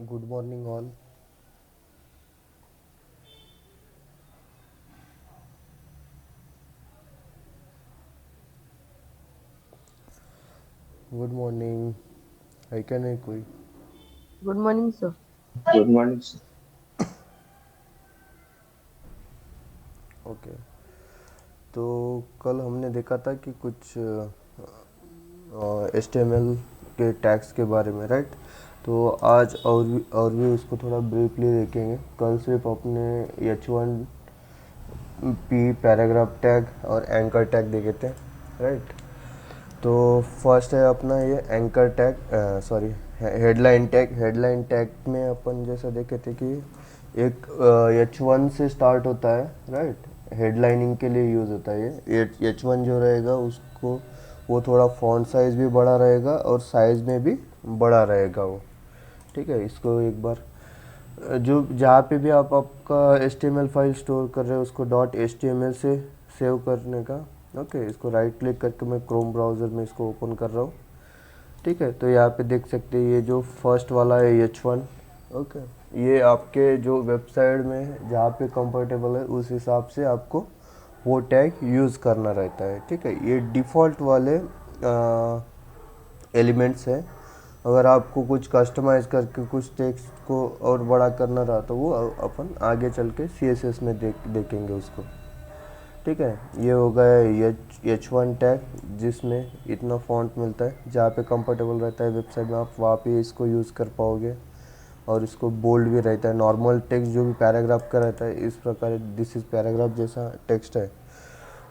Good morning, all. Good morning. है क्या नहीं कोई? Good morning sir. Good morning sir. Okay. तो कल हमने देखा था कि कुछ HTML के टैग्स के बारे में, राइट? तो आज और भी उसको थोड़ा ब्रीफली देखेंगे। कल सिर्फ अपने H1P पैराग्राफ टैग और एंकर टैग देखे थे, राइट? तो फर्स्ट है अपना ये anchor tag, sorry, headline tag. Headline tag में अपन जैसा देखे थे कि एक H1 से स्टार्ट होता है, राइट? हेडलाइनिंग के लिए यूज़ होता है ये H1 जो रहेगा उसको, वो थोड़ा फॉन्ट साइज़ भी बड़ा रहेगा और साइज़ में भी बड़ा रहेगा वो। ठीक है, इसको एक बार जो जहाँ पे भी आप आपका HTML फाइल स्टोर कर रहे हो उसको .html से सेव करने का। ओके, इसको राइट क्लिक करके मैं क्रोम ब्राउज़र में इसको ओपन कर रहा हूँ। ठीक है, तो यहाँ पे देख सकते हैं ये जो फर्स्ट वाला है H1। ओके, ये आपके जो वेबसाइट में जहाँ पे कंफर्टेबल है उस हिसाब से आपको वो टैग यूज़ करना रहता है। ठीक है, ये डिफ़ॉल्ट वाले एलिमेंट्स है। अगर आपको कुछ कस्टमाइज़ करके कुछ टेक्स्ट को और बड़ा करना रहा तो वो अपन आगे चल के CSS में देखेंगे उसको। ठीक है, ये हो गया H1 टैग जिसमें इतना फॉन्ट मिलता है, जहाँ पे कंफर्टेबल रहता है वेबसाइट में आप वहाँ पे इसको यूज़ कर पाओगे। और इसको बोल्ड भी रहता है। नॉर्मल टेक्स्ट जो भी पैराग्राफ का रहता है इस प्रकार दिस इज़ पैराग्राफ जैसा टेक्स्ट है,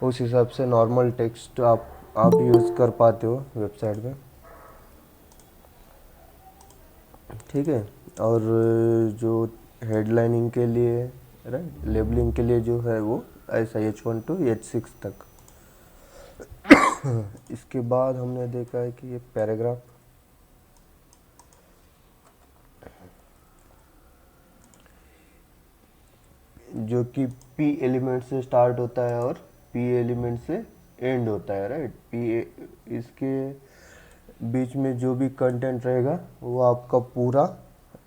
उस हिसाब से नॉर्मल टेक्स्ट आप यूज़ कर पाते हो वेबसाइट में। ठीक है, और जो हेडलाइनिंग के लिए, राइट, लेबलिंग के लिए जो है वो ऐसा H1 टू H6 तक। इसके बाद हमने देखा है कि ये पैराग्राफ जो कि P एलिमेंट से स्टार्ट होता है और P एलिमेंट से एंड होता है, राइट? इसके बीच में जो भी कंटेंट रहेगा वो आपका पूरा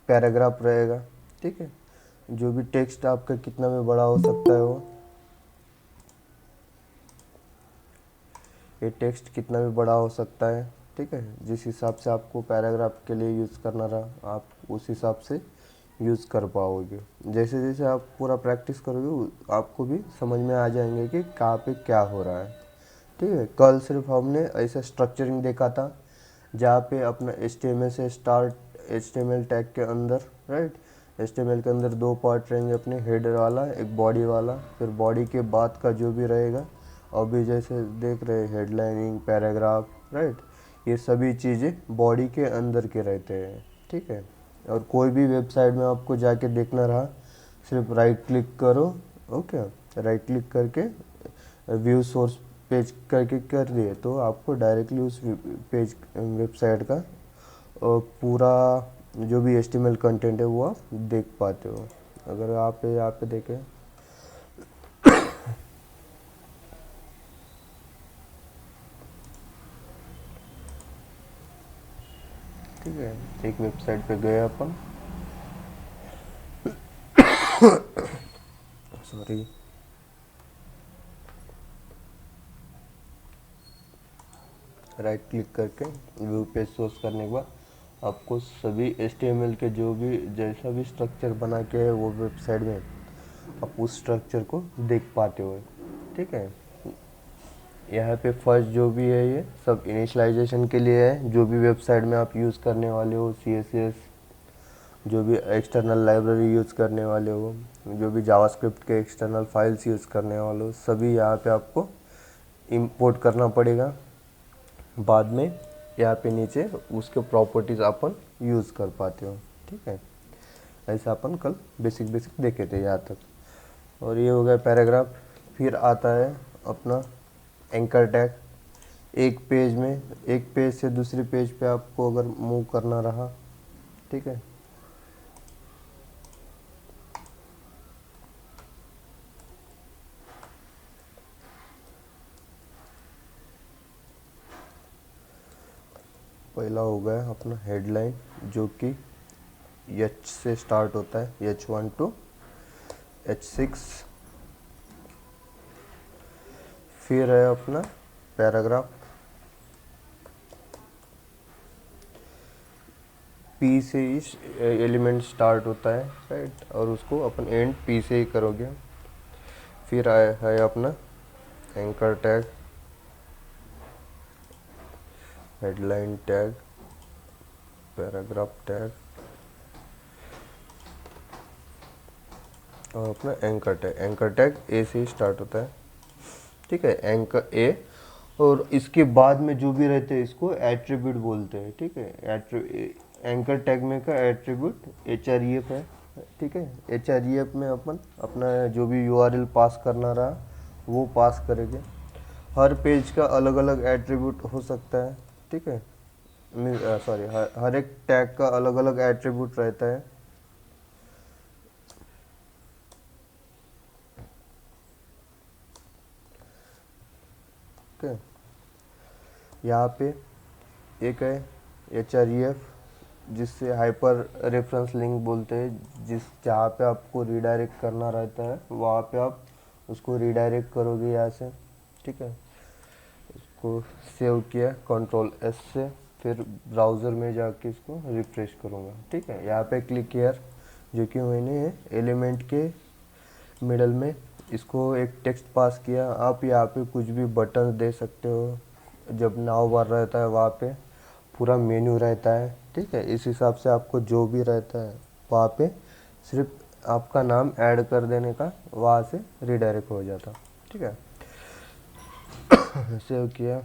पैराग्राफ रहेगा। ठीक है, जो भी टेक्स्ट आपका कितना में बड़ा हो सकता है वो, ये टेक्स्ट कितना भी बड़ा हो सकता है। ठीक है, जिस हिसाब से आपको पैराग्राफ के लिए यूज़ करना रहा आप उस हिसाब से यूज़ कर पाओगे। जैसे जैसे आप पूरा प्रैक्टिस करोगे आपको भी समझ में आ जाएंगे कि कहाँ पे क्या हो रहा है। ठीक है, कल सिर्फ हमने ऐसा स्ट्रक्चरिंग देखा था जहाँ पे अपना HTML से स्टार्ट, HTML टैग के अंदर, राइट, HTML के अंदर दो पार्ट रहेंगे अपने, हेड वाला एक बॉडी वाला, फिर बॉडी के बाद का जो भी रहेगा अभी जैसे देख रहे हेडलाइनिंग पैराग्राफ, राइट, ये सभी चीज़ें बॉडी के अंदर के रहते हैं। ठीक है, और कोई भी वेबसाइट में आपको जाके देखना रहा सिर्फ राइट क्लिक करो। ओके, राइट क्लिक करके व्यू सोर्स पेज करके कर दिए तो आपको डायरेक्टली उस पेज वेबसाइट का पूरा जो भी HTML कंटेंट है वो आप देख पाते हो। अगर आप यहाँ पे देखें, ठीक है, एक वेबसाइट पे गए अपन, सॉरी, राइट क्लिक करके व्यू पेज सोर्स करने के बाद आपको सभी HTML के जो भी जैसा भी स्ट्रक्चर बना के है वो वेबसाइट में आप उस स्ट्रक्चर को देख पाते हो। ठीक है, यहाँ पे फर्स्ट जो भी है ये सब इनिशियलाइजेशन के लिए है। जो भी वेबसाइट में आप यूज़ करने वाले हो CSS, जो भी एक्सटर्नल लाइब्रेरी यूज़ करने वाले हो, जो भी जावास्क्रिप्ट के एक्सटर्नल फाइल्स यूज़ करने वाले हो, सभी यहाँ पे आपको इंपोर्ट करना पड़ेगा। बाद में यहाँ पे नीचे उसके प्रॉपर्टीज़ अपन यूज़ कर पाते हो। ठीक है, ऐसा अपन कल बेसिक बेसिक देखे थे यहाँ तक। और ये हो गया पैराग्राफ। फिर आता है अपना एंकर टैग। एक पेज से दूसरे पेज पे आपको अगर मूव करना रहा, ठीक है, पहला हो गया अपना हेडलाइन जो कि एच से स्टार्ट होता है, H1 टू H6। फिर है अपना पैराग्राफ, पी से ही एलिमेंट स्टार्ट होता है, राइट, और उसको अपन एंड पी से ही करोगे। फिर है अपना anchor tag, headline tag, paragraph tag और अपना एंकर टैग। एंकर टैग ए से ही स्टार्ट होता है, ठीक है, एंकर ए। और इसके बाद में जो भी रहते हैं इसको एट्रीब्यूट बोलते हैं, ठीक है। एंकर टैग में का एट्रीब्यूट href है, ठीक है। href में अपन अपना जो भी यूआरएल पास करना रहा वो पास करेंगे। हर पेज का अलग अलग एट्रीब्यूट हो सकता है, ठीक है। सॉरी, हर एक टैग का अलग अलग एट्रीब्यूट रहता है। ओके, यहाँ पे एक है href, जिससे हाइपर रेफरेंस लिंक बोलते हैं, जहाँ पे आपको रीडायरेक्ट करना रहता है वहाँ पे आप उसको रीडायरेक्ट करोगे यहाँ से, ठीक है। इसको सेव किया कंट्रोल एस से, फिर ब्राउज़र में जाके इसको रिफ्रेश करूँगा, ठीक है। यहाँ पे क्लिक किया, जो कि मैंने एलिमेंट के मिडल में इसको एक टेक्स्ट पास किया। आप यहाँ पे कुछ भी बटन दे सकते हो। जब नाव बार रहता है वहाँ पे पूरा मेन्यू रहता है, ठीक है। इस हिसाब से आपको जो भी रहता है वहाँ पे सिर्फ आपका नाम ऐड कर देने का, वहाँ से रीडायरेक्ट हो जाता, ठीक है। सेव किया,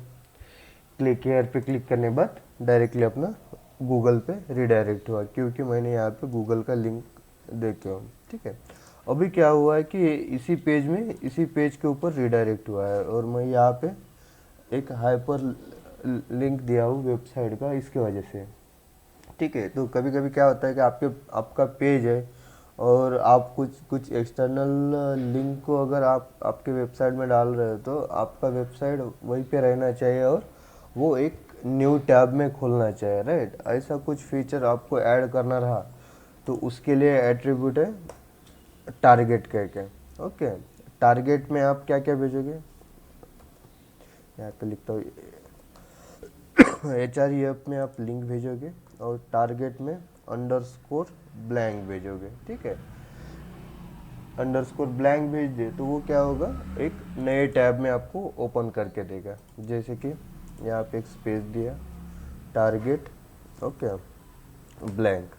क्लिक हेयर पे क्लिक करने के बाद डायरेक्टली अपना गूगल पे रीडायरेक्ट हुआ, क्योंकि मैंने यहाँ पे गूगल का लिंक देखे हो, ठीक है। अभी क्या हुआ है कि इसी पेज के ऊपर रीडायरेक्ट हुआ है, और मैं यहाँ पे एक हाइपर लिंक दिया हूँ वेबसाइट का, इसके वजह से, ठीक है। तो कभी कभी क्या होता है कि आपका पेज है और आप कुछ एक्सटर्नल लिंक को अगर आप आपके वेबसाइट में डाल रहे हो तो आपका वेबसाइट वहीं पे रहना चाहिए और वो एक न्यू टैब में खोलना चाहिए, राइट। ऐसा कुछ फीचर आपको ऐड करना रहा तो उसके लिए एट्रीब्यूट है टारगेट करके, ओके। टारगेट में आप क्या क्या भेजोगे, यहाँ पे लिखता हूँ, href में आप लिंक भेजोगे और टारगेट में अंडरस्कोर ब्लैंक भेजोगे, ठीक है। अंडरस्कोर ब्लैंक भेज दे तो वो क्या होगा, एक नए टैब में आपको ओपन करके देगा। जैसे कि यहाँ पे एक स्पेस दिया, टारगेट, ओके, ब्लैंक।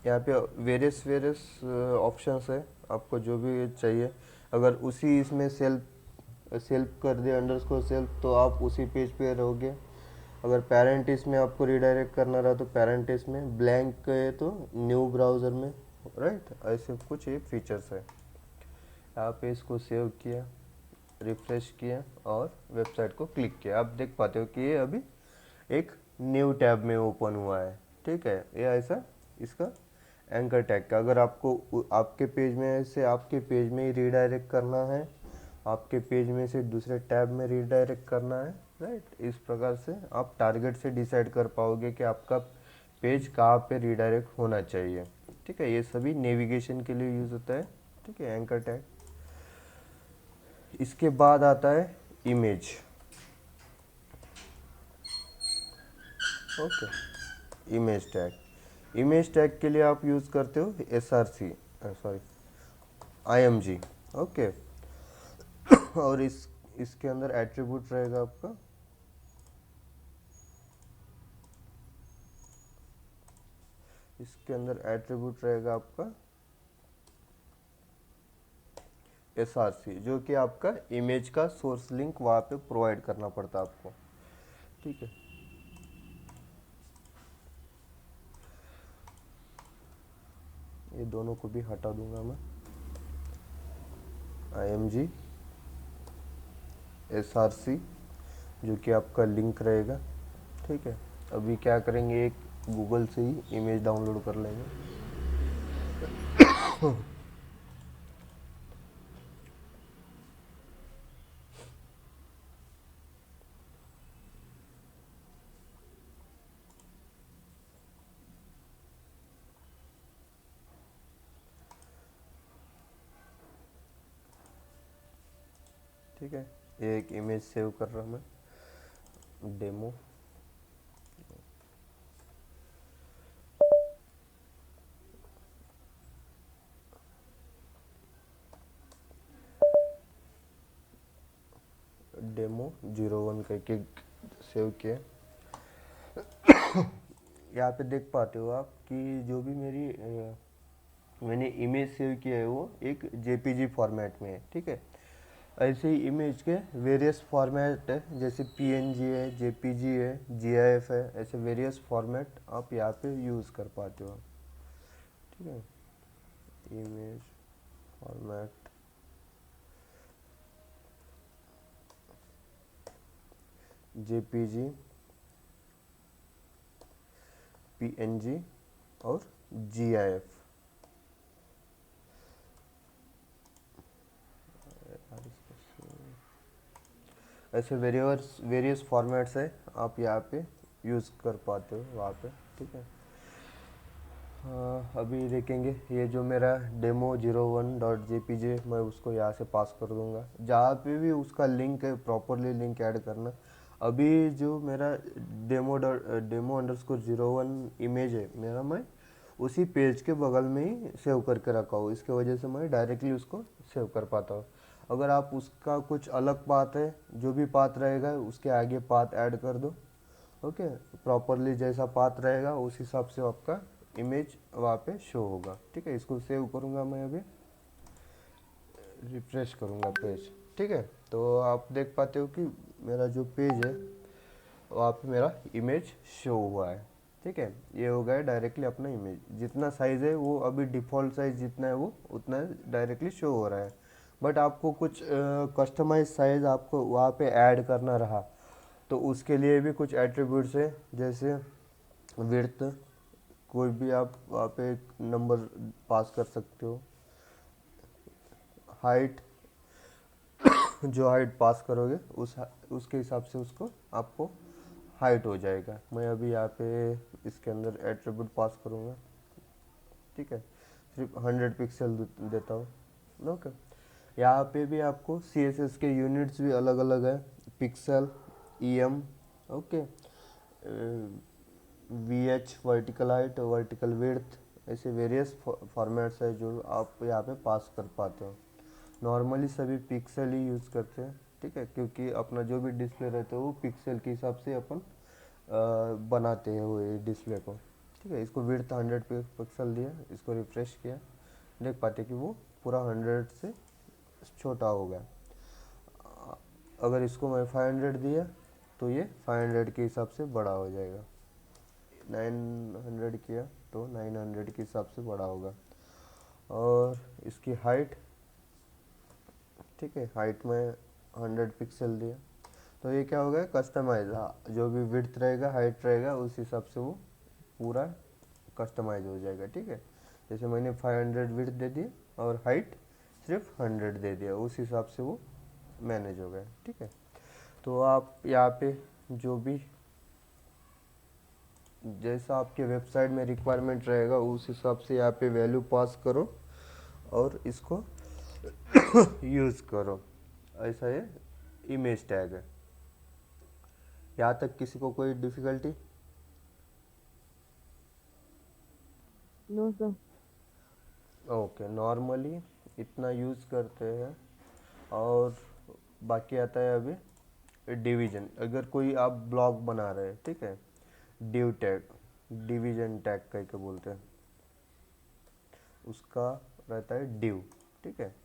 यहाँ पे वेरियस वेरियस ऑप्शंस है, आपको जो भी चाहिए। अगर उसी इसमें सेल्फ कर दे अंडरस्कोर सेल्फ तो आप उसी पेज पे रहोगे। अगर पेरेंटिस में आपको रिडायरेक्ट करना रहा तो पेरेंटिस में, ब्लैंक है तो न्यू ब्राउज़र में, राइट। ऐसे कुछ ये फीचर्स है। यहाँ पे इसको सेव किया, रिफ्रेश किया और वेबसाइट को क्लिक किया, आप देख पाते हो कि ये अभी एक न्यू टैब में ओपन हुआ है, ठीक है। ये ऐसा इसका एंकर टैग का, अगर आपको आपके पेज में से आपके पेज में ही रीडायरेक्ट करना है, आपके पेज में से दूसरे टैब में रीडायरेक्ट करना है, राइट। इस प्रकार से आप टारगेट से डिसाइड कर पाओगे कि आपका पेज कहाँ पे रीडायरेक्ट होना चाहिए, ठीक है। ये सभी नेविगेशन के लिए यूज़ होता है, ठीक है, एंकर टैग। इसके बाद आता है image, okay, image tag. Image tag के लिए आप यूज़ करते हो IMG, ओके। और इसके अंदर एट्रीब्यूट रहेगा आपका SRC, जो कि आपका इमेज का सोर्स लिंक वहाँ पे प्रोवाइड करना पड़ता है आपको, ठीक है। ये दोनों को भी हटा दूंगा मैं, IMG SRC, जो कि आपका लिंक रहेगा, ठीक है। अभी क्या करेंगे, एक गूगल से ही इमेज डाउनलोड कर लेंगे। ठीक है। ये एक इमेज सेव कर रहा मैं, डेमो। डेमो 01 करके सेव किया। यहाँ पे देख पाते हो आप कि जो भी मैंने इमेज सेव किया है वो एक जेपीजी फॉर्मेट में है, ठीक है। ऐसे ही इमेज के वेरियस फॉर्मेट है, जैसे पीएनजी है, जेपीजी है, जीआईएफ है, ऐसे वेरियस फॉर्मेट आप यहाँ पे यूज़ कर पाते हो, ठीक है। इमेज फॉर्मेट, जेपीजी, पीएनजी और जीआईएफ। ऐसे वेरियस फॉर्मेट्स है, आप यहाँ पे यूज़ कर पाते हो वहाँ पे, ठीक है। अभी देखेंगे ये जो मेरा डेमो 01.jpg, मैं उसको यहाँ से पास कर दूंगा। जहाँ पे भी उसका लिंक है प्रॉपरली लिंक ऐड करना। अभी जो मेरा डेमो अंडरस्कोर 01 इमेज है मेरा, मैं उसी पेज के बगल में ही सेव करके रखा हूँ, इसके वजह से मैं डायरेक्टली उसको सेव कर पाता हूँ। अगर आप उसका कुछ अलग पाथ है, जो भी पाथ रहेगा उसके आगे पाथ ऐड कर दो, ओके। प्रॉपरली जैसा पाथ रहेगा उस हिसाब से आपका इमेज वहाँ पे शो होगा, ठीक है। इसको सेव करूँगा मैं, अभी रिफ्रेश करूँगा पेज, ठीक है। तो आप देख पाते हो कि मेरा जो पेज है वहाँ पे मेरा इमेज शो हुआ है, ठीक है। ये हो गया डायरेक्टली अपना इमेज, जितना साइज़ है वो अभी डिफ़ॉल्ट साइज़ जितना है वो उतना डायरेक्टली शो हो रहा है। बट आपको कुछ कस्टमाइज साइज़ आपको वहाँ पे ऐड करना रहा तो उसके लिए भी कुछ एट्रीब्यूट्स है, जैसे विड्थ, कोई भी आप वहाँ पे एक नंबर पास कर सकते हो। हाइट, जो हाइट पास करोगे उसके हिसाब से उसको आपको हाइट हो जाएगा। मैं अभी यहाँ पे इसके अंदर एट्रीब्यूट पास करूँगा, ठीक है। सिर्फ 100 पिक्सल देता हूँ, ओके। यहाँ पे भी आपको CSS के यूनिट्स भी अलग अलग है, pixel, EM, okay, VH vertical height, vertical width, ऐसे वेरियस फॉर्मेट्स है जो आप यहाँ पे पास कर पाते हो। नॉर्मली सभी पिक्सल ही यूज़ करते हैं, ठीक है, क्योंकि अपना जो भी डिस्प्ले रहता है वो पिक्सल के हिसाब से अपन बनाते हैं वो डिस्प्ले को, ठीक है। इसको विड्थ 100 पिक्सल दिया, इसको रिफ्रेश किया, देख पाते कि वो पूरा 100 से छोटा हो गया। अगर इसको मैं 500 दिया तो ये 500 के हिसाब से बड़ा हो जाएगा। 900 किया तो 900 के हिसाब से बड़ा होगा। और इसकी हाइट, ठीक है, हाइट में 100 पिक्सल दिया तो ये क्या हो गया, कस्टमाइज। हाँ, जो भी विड्थ रहेगा हाइट रहेगा उस हिसाब से वो पूरा कस्टमाइज हो जाएगा, ठीक है। जैसे मैंने 500 विड्थ दे दिया और हाइट सिर्फ 100 दे दिया, उस हिसाब से वो मैनेज हो गया, ठीक है। तो आप यहाँ पे जो भी जैसा आपके वेबसाइट में रिक्वायरमेंट रहेगा उस हिसाब से यहाँ पे वैल्यू पास करो और इसको यूज़ करो। ऐसा ये इमेज टैग है। यहाँ तक किसी को कोई difficulty? No, sir. Okay, normally इतना यूज़ करते हैं। और बाकी आता है अभी डिवीजन। अगर कोई आप ब्लॉग बना रहे हैं, ठीक है, डिव टैग, डिवीजन टैग कह के बोलते हैं, उसका रहता है डिव, ठीक है।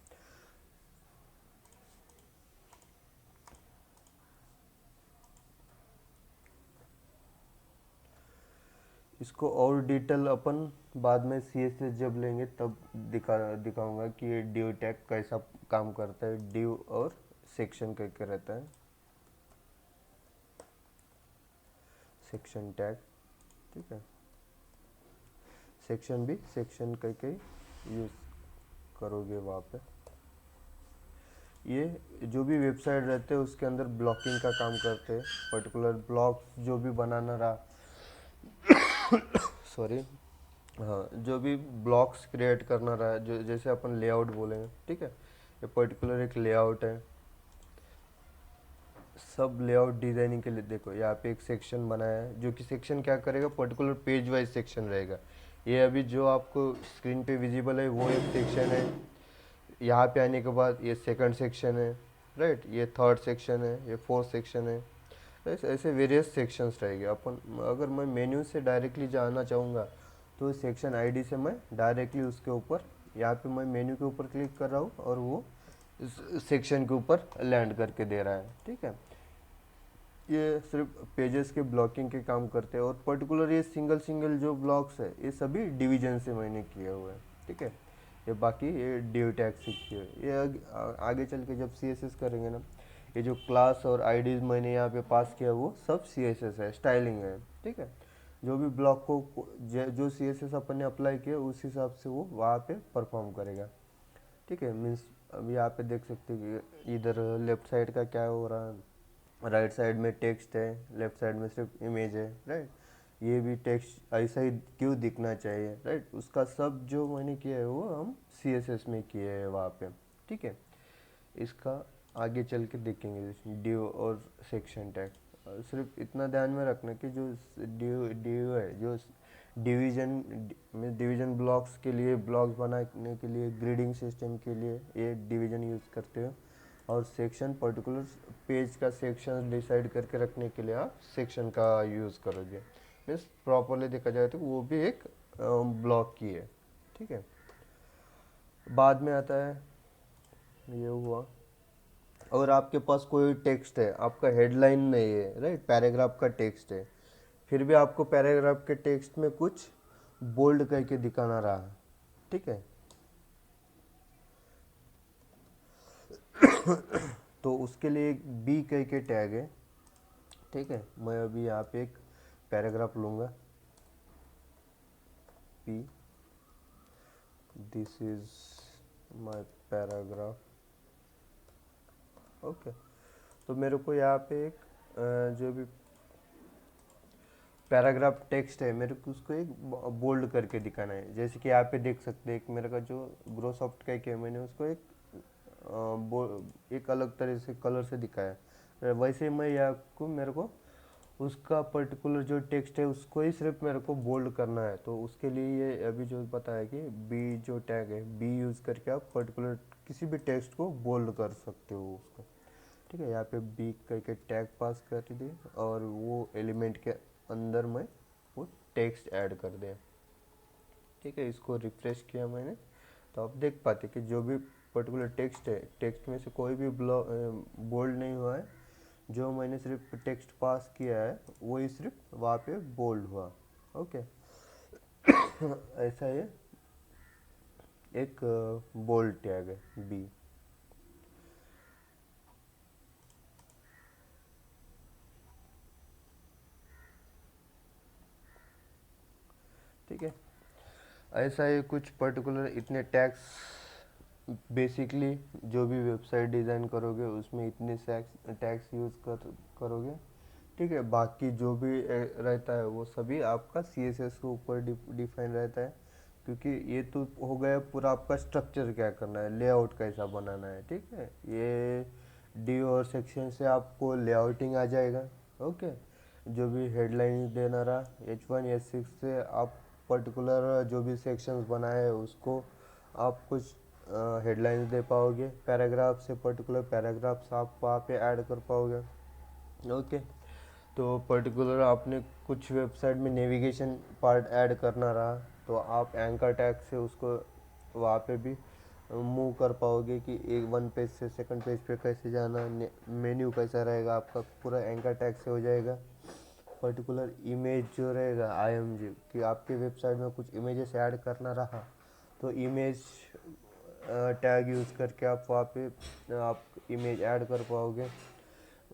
इसको और डिटेल अपन बाद में CSS जब लेंगे तब दिखाऊंगा कि ये डिव टैग कैसा काम करता है। डिव और सेक्शन करके रहता है, सेक्शन टैग, ठीक है। सेक्शन भी सेक्शन करके यूज़ करोगे वहाँ पे। ये जो भी वेबसाइट रहते हैं उसके अंदर ब्लॉकिंग का काम करते हैं। पर्टिकुलर ब्लॉक्स जो भी बनाना रहा, सॉरी, हाँ, जो भी ब्लॉक्स क्रिएट करना रहा है, जो जैसे अपन लेआउट बोलेंगे, ठीक है, ये पर्टिकुलर एक लेआउट है। सब लेआउट डिजाइनिंग के लिए देखो यहाँ पे एक सेक्शन बनाया है, जो कि सेक्शन क्या करेगा, पर्टिकुलर पेज वाइज सेक्शन रहेगा। ये अभी जो आपको स्क्रीन पे विजिबल है वो एक सेक्शन है। यहाँ पे आने के बाद ये सेकंड सेक्शन है, राइट, ये थर्ड सेक्शन है, ये फोर्थ सेक्शन है। ऐसे ऐसे वेरियस सेक्शंस रहेंगे। अपन अगर मैं मेन्यू से डायरेक्टली जाना चाहूँगा तो सेक्शन आईडी से मैं डायरेक्टली उसके ऊपर, यहाँ पे मैं मेन्यू के ऊपर क्लिक कर रहा हूँ और वो सेक्शन के ऊपर लैंड करके दे रहा है। ठीक है, ये सिर्फ पेजेस के ब्लॉकिंग के काम करते हैं, और पर्टिकुलर ये सिंगल सिंगल जो ब्लॉक्स है ये सभी डिवीजन से मैंने किए हुए हैं। ठीक है, ये बाकी ये डिव टैग से किए हुए। ये आगे चल के जब सीएसएस करेंगे ना, ये जो क्लास और आईडीज मैंने यहाँ पे पास किया वो सब सीएसएस है, स्टाइलिंग है। ठीक है, जो भी ब्लॉक को जो सीएसएस अपन ने अप्लाई किया उस हिसाब से वो वहाँ पे परफॉर्म करेगा। ठीक है, मीन्स अब यहाँ पे देख सकते हैं कि इधर लेफ्ट साइड का क्या हो रहा है, राइट साइड में टेक्स्ट है, लेफ्ट साइड में सिर्फ इमेज है, राइट। ये भी टेक्स्ट ऐसा ही क्यों दिखना चाहिए, राइट, उसका सब जो मैंने किया है वो हम सीएसएस में किए हैं वहाँ पे। ठीक है, इसका आगे चल के देखेंगे डिव और सेक्शन टैग। सिर्फ इतना ध्यान में रखना कि जो डिव है, जो डिवीजन में डिवीजन ब्लॉक्स के लिए, ब्लॉक्स बनाने के लिए, ग्रिडिंग सिस्टम के लिए ये डिवीजन यूज़ करते हो, और सेक्शन पर्टिकुलर पेज का सेक्शन डिसाइड करके रखने के लिए आप सेक्शन का यूज़ करोगे। मीन्स प्रॉपरली देखा जाए तो वो भी एक ब्लॉक की है। ठीक है, बाद में आता है ये हुआ, अगर आपके पास कोई टेक्स्ट है, आपका हेडलाइन नहीं है, राइट, पैराग्राफ का टेक्स्ट है, फिर भी आपको पैराग्राफ के टेक्स्ट में कुछ बोल्ड करके दिखाना रहा। ठीक है, तो उसके लिए एक बी कह के टैग है। ठीक है, मैं अभी यहाँ पे एक पैराग्राफ लूँगा, P, this is my paragraph. Okay, तो मेरे को यहाँ पे एक जो भी पैराग्राफ टेक्स्ट है मेरे को उसको एक बोल्ड करके दिखाना है। जैसे कि यहाँ पे देख सकते हैं, एक मेरे का जो ग्रोसॉफ्ट का एक है, मैंने उसको एक अलग तरह से कलर से दिखाया है। वैसे मैं यहाँ को मेरे को उसका पर्टिकुलर जो टेक्स्ट है उसको ही सिर्फ मेरे को बोल्ड करना है। तो उसके लिए ये अभी जो पता है कि बी जो टैग है, बी यूज़ करके आप पर्टिकुलर किसी भी टेक्स्ट को बोल्ड कर सकते हो उसको। ठीक है, यहाँ पे बी करके टैग पास कर दिए और वो एलिमेंट के अंदर में वो टेक्स्ट ऐड कर दें। ठीक है, इसको रिफ्रेश किया मैंने तो आप देख पाते कि जो भी पर्टिकुलर टेक्स्ट है, टेक्स्ट में से कोई भी बोल्ड नहीं हुआ है। जो मैंने सिर्फ टेक्स्ट पास किया है वही सिर्फ वहाँ पे बोल्ड हुआ। ओके, ऐसा ये एक बोल्ड टैग है बी। ठीक है, ऐसा ही कुछ पर्टिकुलर इतने टैग्स, बेसिकली जो भी वेबसाइट डिज़ाइन करोगे उसमें इतने टैग्स यूज़ करोगे। ठीक है, बाकी जो भी रहता है वो सभी आपका सीएसएस के ऊपर डिफाइन रहता है, क्योंकि ये तो हो गया पूरा आपका स्ट्रक्चर क्या करना है, लेआउट कैसा बनाना है। ठीक है, ये डी और सेक्शन से आपको लेआउटिंग आ जाएगा। ओके, जो भी हेडलाइन देना रहा, H1 H6 से आप पर्टिकुलर जो भी सेक्शंस बनाए हैं उसको आप कुछ हेडलाइंस दे पाओगे। पैराग्राफ से पर्टिकुलर पैराग्राफ्स आप वहाँ पे ऐड कर पाओगे। ओके, तो पर्टिकुलर आपने कुछ वेबसाइट में नेविगेशन पार्ट ऐड करना रहा तो आप एंकर टैग से उसको वहाँ पे भी मूव कर पाओगे कि एक वन पेज से सेकंड पेज पे कैसे जाना, मेन्यू कैसा रहेगा, आपका पूरा एंकर टैग से हो जाएगा। पर्टिकुलर इमेज जो रहेगा IMG कि आपके वेबसाइट में कुछ इमेजेस ऐड करना रहा तो इमेज टैग यूज़ करके आप वहाँ पे आप इमेज ऐड कर पाओगे।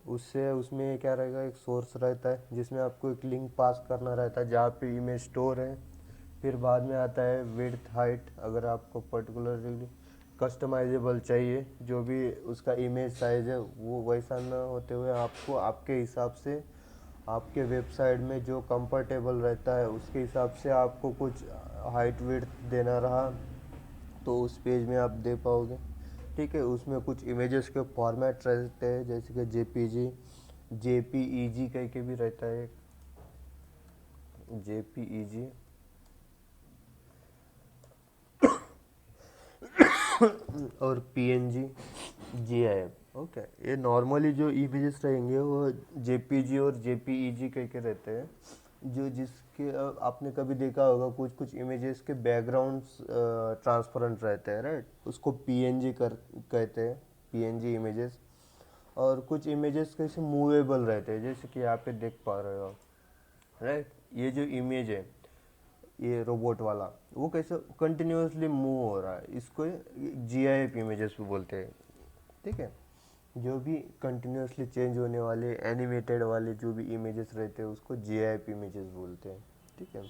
उससे उसमें क्या रहेगा, एक सोर्स रहता है जिसमें आपको एक लिंक पास करना रहता है जहाँ पे इमेज स्टोर है। फिर बाद में आता है विड्थ हाइट, अगर आपको पर्टिकुलरली कस्टमाइजेबल चाहिए, जो भी उसका इमेज साइज है वो वैसा ना होते हुए आपको आपके हिसाब से आपके वेबसाइट में जो कंफर्टेबल रहता है उसके हिसाब से आपको कुछ हाइट विड्थ देना रहा तो उस पेज में आप दे पाओगे। ठीक है, उसमें कुछ इमेजेस के फॉर्मेट रहते हैं जैसे कि JPG, JPEG कह के भी रहता है, JPEG और PNG, GIF। ओके, ये नॉर्मली जो इमेजेस रहेंगे वो JPG और JPEG कह के रहते हैं, जो जिसके आपने कभी देखा होगा कुछ कुछ इमेजेस के बैकग्राउंड्स ट्रांसपेरेंट रहते हैं, राइट, उसको PNG कर कहते हैं, PNG इमेजेस। और कुछ इमेजेस कैसे मूवेबल रहते हैं, जैसे कि यहाँ पे देख पा रहे हो, राइट, ये जो इमेज है, ये रोबोट वाला, वो कैसे कंटिन्यूअसली मूव हो रहा है, इसको GIF इमेजेस भी बोलते हैं, ठीक है। जो भी कंटिन्यूअसली चेंज होने वाले एनिमेटेड वाले जो भी इमेजेस रहते हैं उसको GIF इमेजेस बोलते हैं, ठीक है।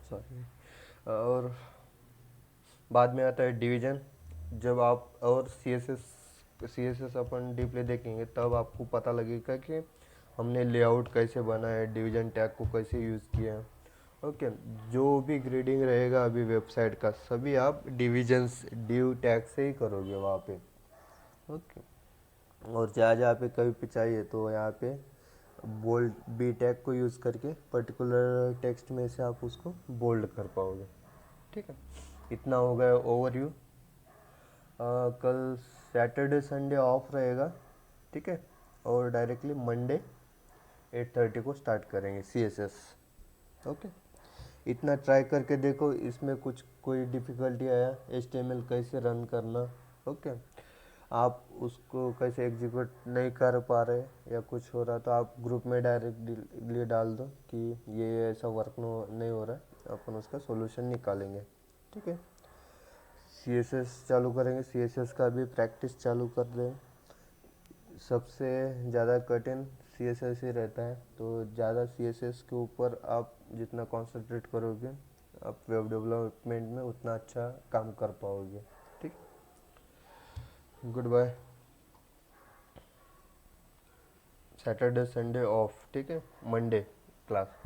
सॉरी। और बाद में आता है डिवीजन। जब आप और सी एस एस अपन डीपली देखेंगे तब आपको पता लगेगा कि हमने लेआउट कैसे बनाया है, डिवीजन टैग को कैसे यूज़ किया है। ओके, जो भी ग्रेडिंग रहेगा अभी वेबसाइट का सभी आप डिविजन्स डिव टैग से ही करोगे वहाँ पे। ओके, और जहाँ जहाँ पे कभी पे चाहिए तो यहाँ पे बोल्ड बी टैग को यूज़ करके पर्टिकुलर टेक्स्ट में से आप उसको बोल्ड कर पाओगे, ठीक है। इतना हो गया ओवरव्यू। कल सैटरडे संडे ऑफ रहेगा, ठीक है, और डायरेक्टली मंडे 8:30 को स्टार्ट करेंगे CSS। ओके, इतना ट्राई करके देखो, इसमें कुछ कोई डिफ़िकल्टी आया, HTML कैसे रन करना, ओके, आप उसको कैसे एग्जीक्यूट नहीं कर पा रहे या कुछ हो रहा तो आप ग्रुप में डायरेक्टली डाल दो कि ये ऐसा वर्क नहीं हो रहा है, अपन उसका सॉल्यूशन निकालेंगे, ठीक है। CSS चालू करेंगे, CSS का भी प्रैक्टिस चालू कर दें। सबसे ज़्यादा कठिन CSS ही रहता है, तो ज़्यादा CSS के ऊपर आप जितना कंसंट्रेट करोगे आप वेब डेवलपमेंट में उतना अच्छा काम कर पाओगे, ठीक। Good bye. Saturday Sunday off, ठीक है, मंडे क्लास।